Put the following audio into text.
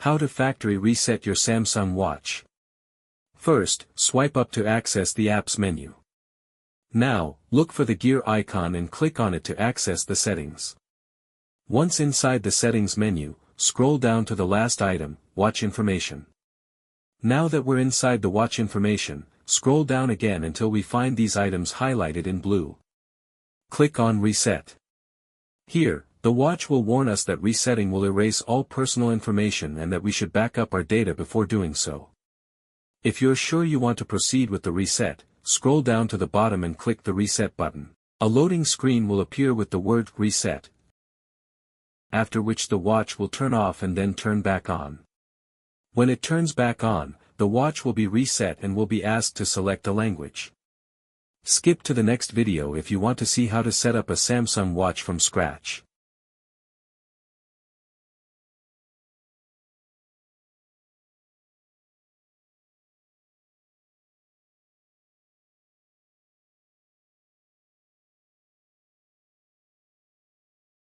How to factory reset your Samsung Watch. First, swipe up to access the apps menu. Now, look for the gear icon and click on it to access the settings. Once inside the settings menu, scroll down to the last item, watch information. Now that we're inside the watch information, scroll down again until we find these items highlighted in blue. Click on Reset. Here, the watch will warn us that resetting will erase all personal information and that we should back up our data before doing so. If you're sure you want to proceed with the reset, scroll down to the bottom and click the Reset button. A loading screen will appear with the word Reset, after which the watch will turn off and then turn back on. When it turns back on, the watch will be reset and will be asked to select a language. Skip to the next video if you want to see how to set up a Samsung Watch from scratch.